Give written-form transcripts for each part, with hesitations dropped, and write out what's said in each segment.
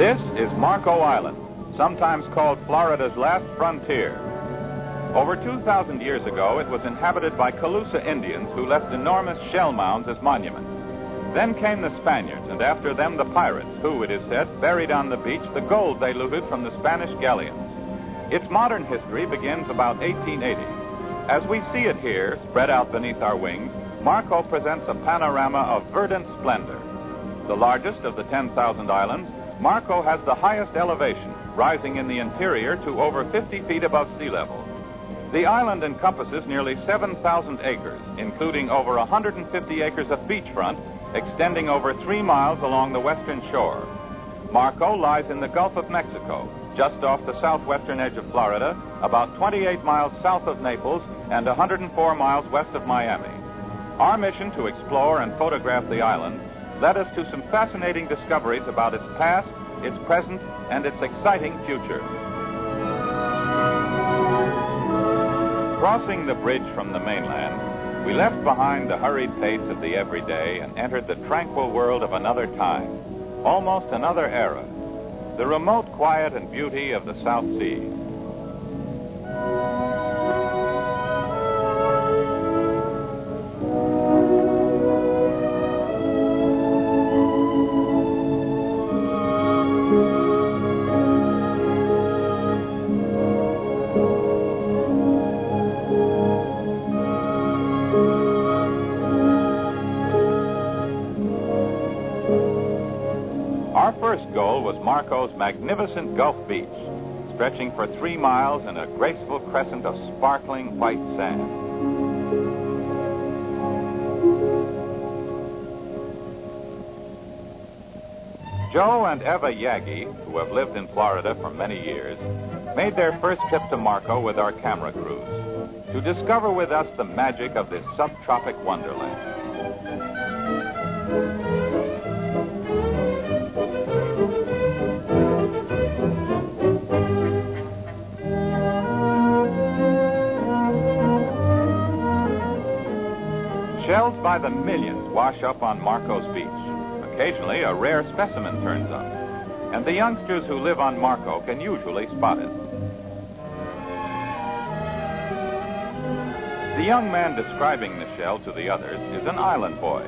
This is Marco Island, sometimes called Florida's last frontier. Over 2,000 years ago, it was inhabited by Calusa Indians who left enormous shell mounds as monuments. Then came the Spaniards, and after them the pirates, who, it is said, buried on the beach the gold they looted from the Spanish galleons. Its modern history begins about 1880. As we see it here, spread out beneath our wings, Marco presents a panorama of verdant splendor. The largest of the 10,000 islands, Marco has the highest elevation, rising in the interior to over 50 feet above sea level. The island encompasses nearly 7,000 acres, including over 150 acres of beachfront, extending over 3 miles along the western shore. Marco lies in the Gulf of Mexico, just off the southwestern edge of Florida, about 28 miles south of Naples and 104 miles west of Miami. Our mission to explore and photograph the island led us to some fascinating discoveries about its past, its present, and its exciting future. Crossing the bridge from the mainland, we left behind the hurried pace of the everyday and entered the tranquil world of another time, almost another era, the remote quiet and beauty of the South Seas. Our first goal was Marco's magnificent Gulf Beach, stretching for 3 miles in a graceful crescent of sparkling white sand. Joe and Eva Yagi, who have lived in Florida for many years, made their first trip to Marco with our camera crews to discover with us the magic of this subtropic wonderland. Shells by the millions wash up on Marco's beach. Occasionally, a rare specimen turns up, and the youngsters who live on Marco can usually spot it. The young man describing the shell to the others is an island boy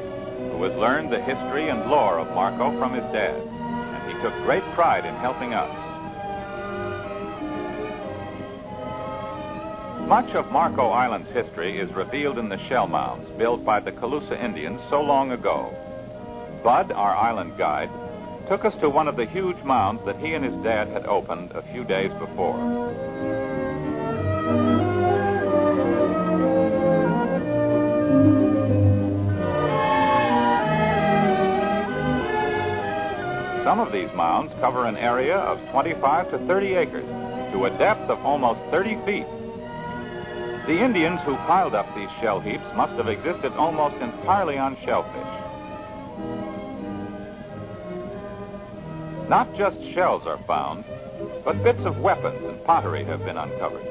who has learned the history and lore of Marco from his dad, and he took great pride in helping us. Much of Marco Island's history is revealed in the shell mounds built by the Calusa Indians so long ago. Bud, our island guide, took us to one of the huge mounds that he and his dad had opened a few days before. Some of these mounds cover an area of 25 to 30 acres to a depth of almost 30 feet. The Indians who piled up these shell heaps must have existed almost entirely on shellfish. Not just shells are found, but bits of weapons and pottery have been uncovered.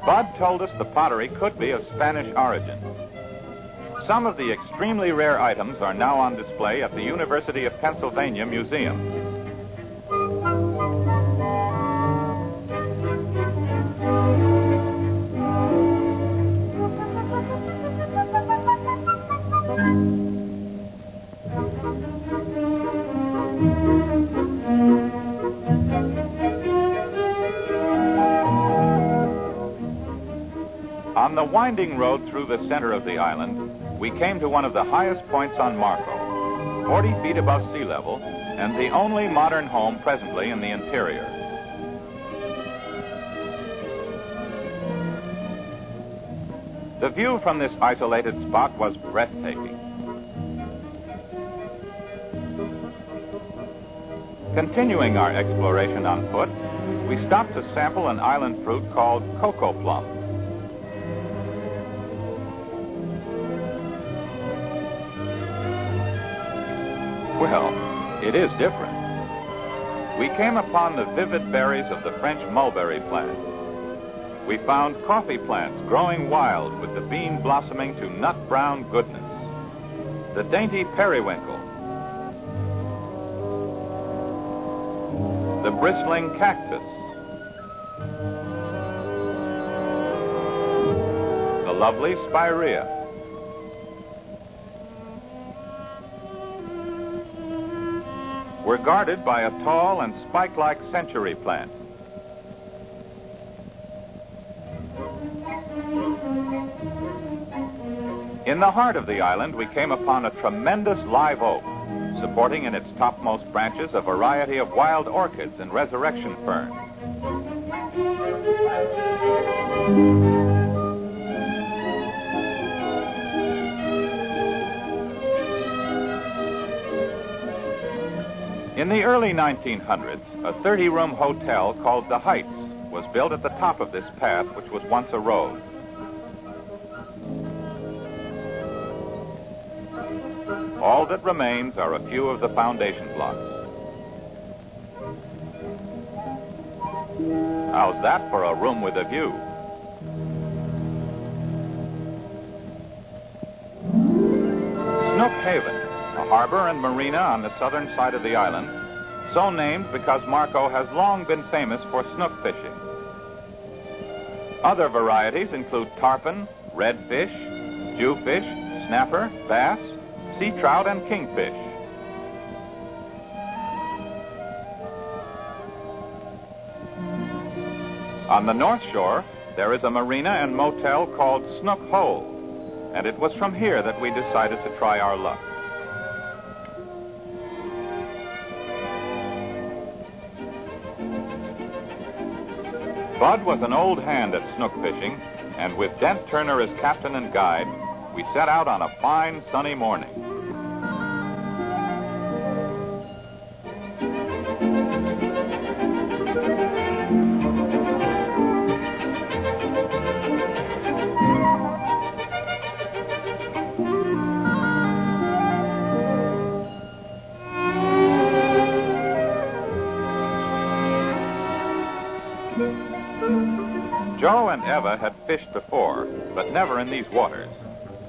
Bud told us the pottery could be of Spanish origin. Some of the extremely rare items are now on display at the University of Pennsylvania Museum. On the winding road through the center of the island, we came to one of the highest points on Marco, 40 feet above sea level, and the only modern home presently in the interior. The view from this isolated spot was breathtaking. Continuing our exploration on foot, we stopped to sample an island fruit called cocoa plum. Well, it is different. We came upon the vivid berries of the French mulberry plant. We found coffee plants growing wild with the bean blossoming to nut brown goodness. The dainty periwinkle. the bristling cactus, the lovely spirea, we're guarded by a tall and spike-like century plant. In the heart of the island, we came upon a tremendous live oak, supporting in its topmost branches a variety of wild orchids and resurrection ferns. In the early 1900s, a 30-room hotel called the Heights was built at the top of this path, which was once a road. All that remains are a few of the foundation blocks. How's that for a room with a view? Snook Haven, a harbor and marina on the southern side of the island, so named because Marco has long been famous for snook fishing. Other varieties include tarpon, redfish, jewfish, snapper, bass, sea trout, and kingfish. On the north shore, there is a marina and motel called Snook Hole, and it was from here that we decided to try our luck. Bud was an old hand at snook fishing, and with Dent Turner as captain and guide, we set out on a fine sunny morning. Joe and Eva had fished before, but never in these waters.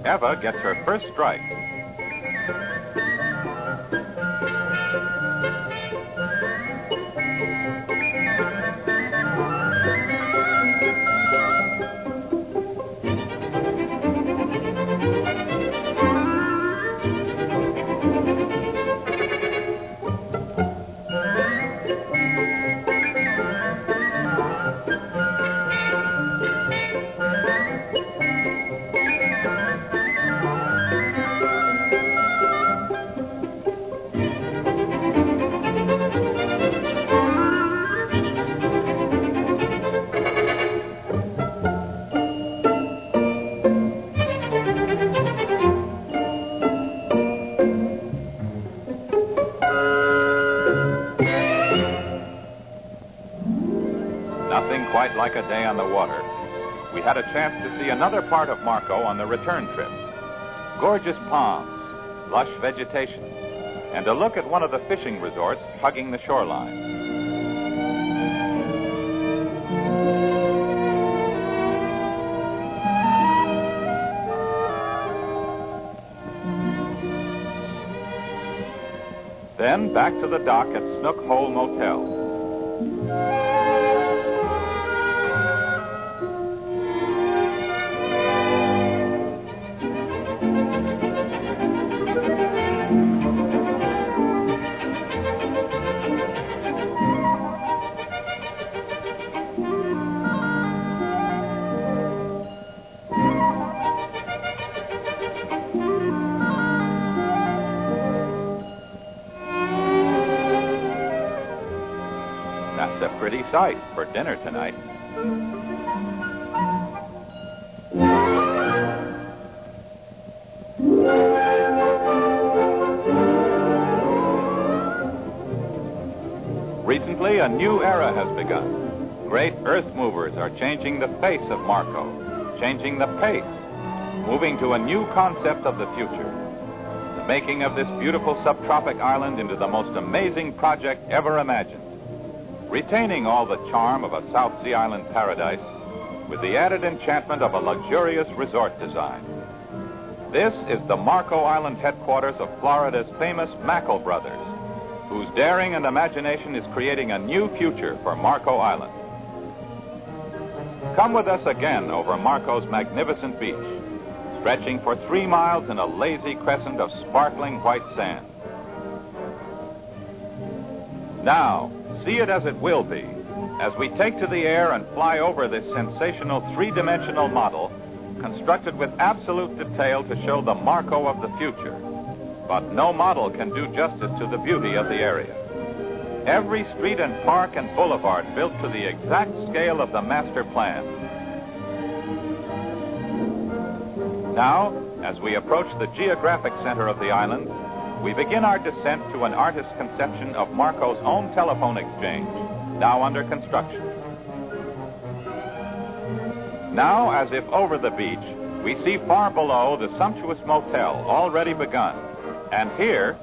Eva gets her first strike. Nothing quite like a day on the water. We had a chance to see another part of Marco on the return trip. Gorgeous palms, lush vegetation, and a look at one of the fishing resorts hugging the shoreline. Then back to the dock at Snook Hole Motel. That's a pretty sight for dinner tonight. Recently, a new era has begun. Great earth movers are changing the face of Marco, changing the pace, moving to a new concept of the future. The making of this beautiful subtropic island into the most amazing project ever imagined. Retaining all the charm of a South Sea Island paradise with the added enchantment of a luxurious resort design. This is the Marco Island headquarters of Florida's famous Mackle Brothers, whose daring and imagination is creating a new future for Marco Island. Come with us again over Marco's magnificent beach, stretching for 3 miles in a lazy crescent of sparkling white sand. Now, see it as it will be, as we take to the air and fly over this sensational 3-dimensional model, constructed with absolute detail to show the Marco of the future. But no model can do justice to the beauty of the area. Every street and park and boulevard built to the exact scale of the master plan. Now, as we approach the geographic center of the island, we begin our descent to an artist's conception of Marco's own telephone exchange, now under construction. Now, as if over the beach, we see far below the sumptuous motel already begun, and here,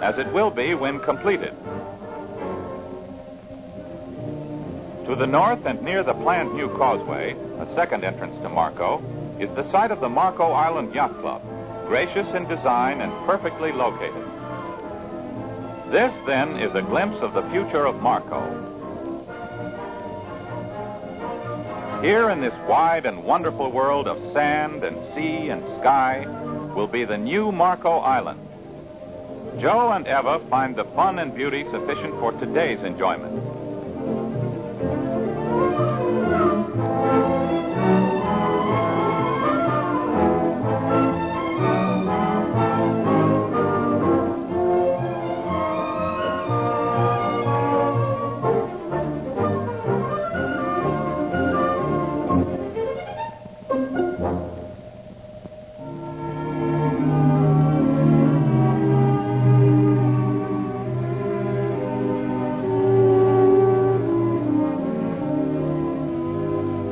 as it will be when completed. To the north and near the planned new causeway, a second entrance to Marco, is the site of the Marco Island Yacht Club, gracious in design and perfectly located. This, then, is a glimpse of the future of Marco. Here in this wide and wonderful world of sand and sea and sky will be the new Marco Island. Joe and Eva find the fun and beauty sufficient for today's enjoyment.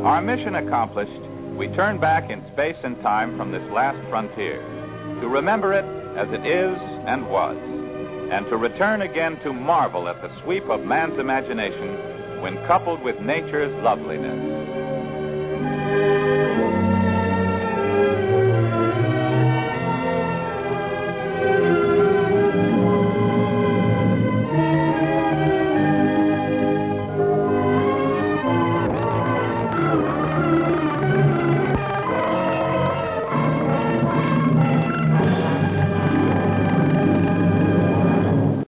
Our mission accomplished, we turn back in space and time from this last frontier, to remember it as it is and was, and to return again to marvel at the sweep of man's imagination when coupled with nature's loveliness.